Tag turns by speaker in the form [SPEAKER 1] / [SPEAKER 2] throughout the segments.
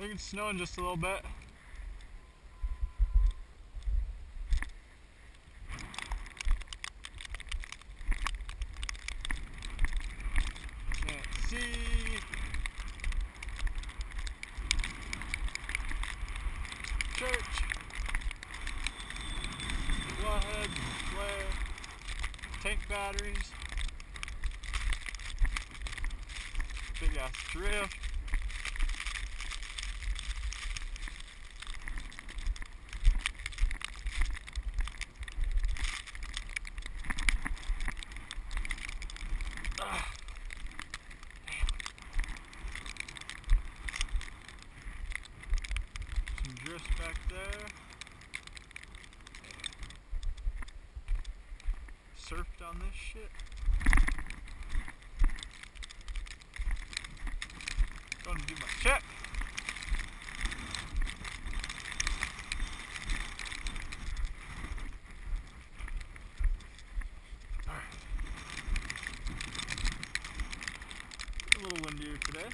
[SPEAKER 1] think it's snowing just a little bit. Can't see. Church. Wellhead, flare, tank batteries. Big ass drift. Some drifts back there. Surfed on this shit. Going to do my check. Alright. A little windier today.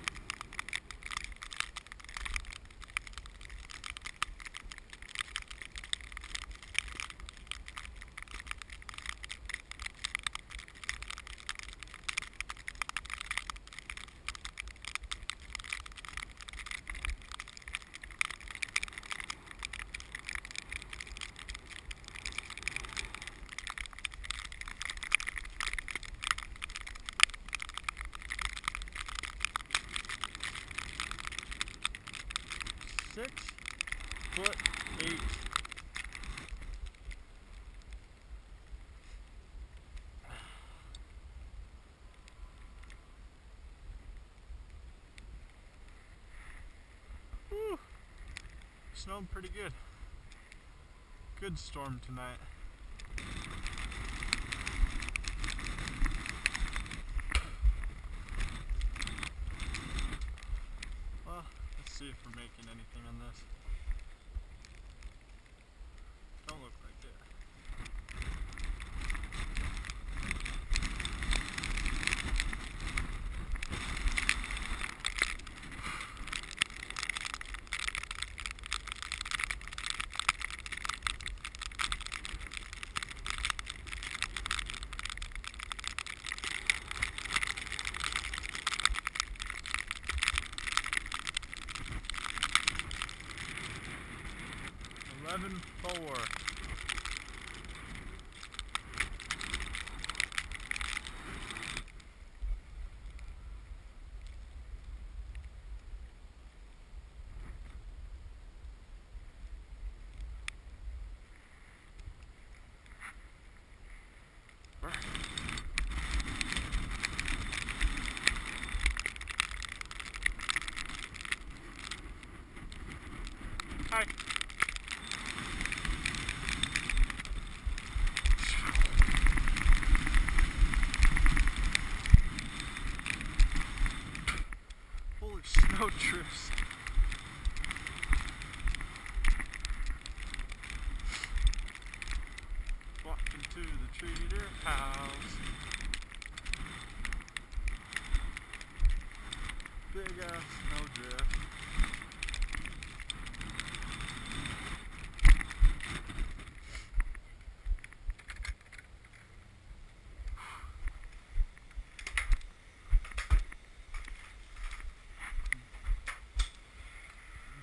[SPEAKER 1] Foot 8. Whew. Snowing pretty good. Good storm tonight. Well, let's see if we're making anything on this. Don't look like it. $11.4. Hi. Holy snow drifts. Walking to the Trader house. Big ass snow drift.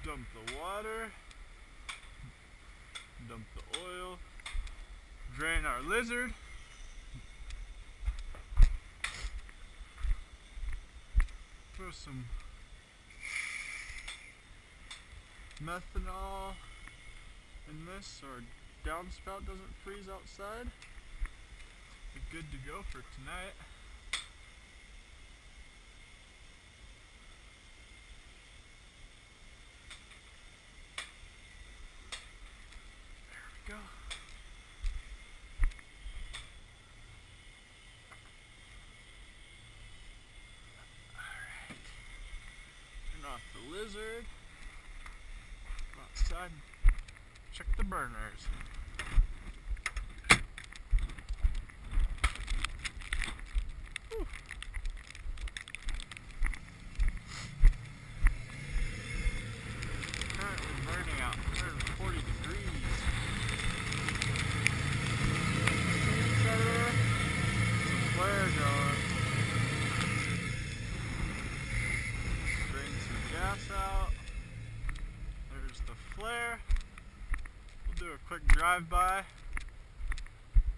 [SPEAKER 1] Dump the water, dump the oil, drain our lizard, throw some methanol in this so our downspout doesn't freeze outside. We're good to go for tonight. Go. Alright. Turn off the lizard. Go outside and check the burners. Whew. drive by.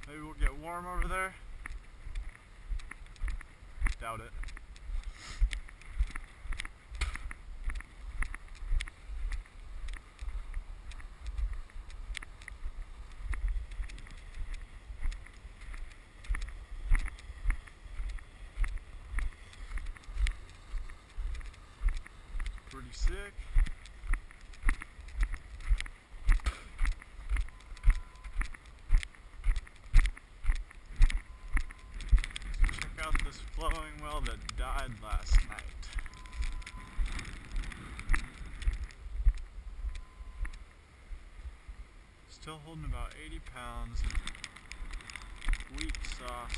[SPEAKER 1] Maybe we'll get warm over there. Doubt it. Pretty sick. Check out this flowing well that died last night. Still holding about 80 pounds. Weak sauce.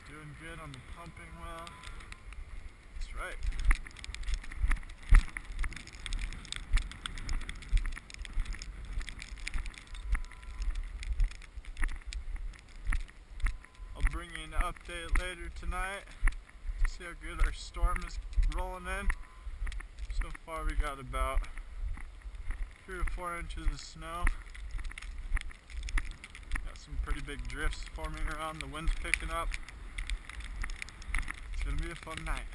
[SPEAKER 1] Doing good on the pumping well. That's right. I'll bring you an update later tonight to see how good our storm is rolling in. So far we got about 3 or 4 inches of snow. Got some pretty big drifts forming around, the wind's picking up. It's gonna be a fun night.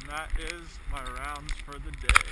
[SPEAKER 1] And that is my rounds for the day.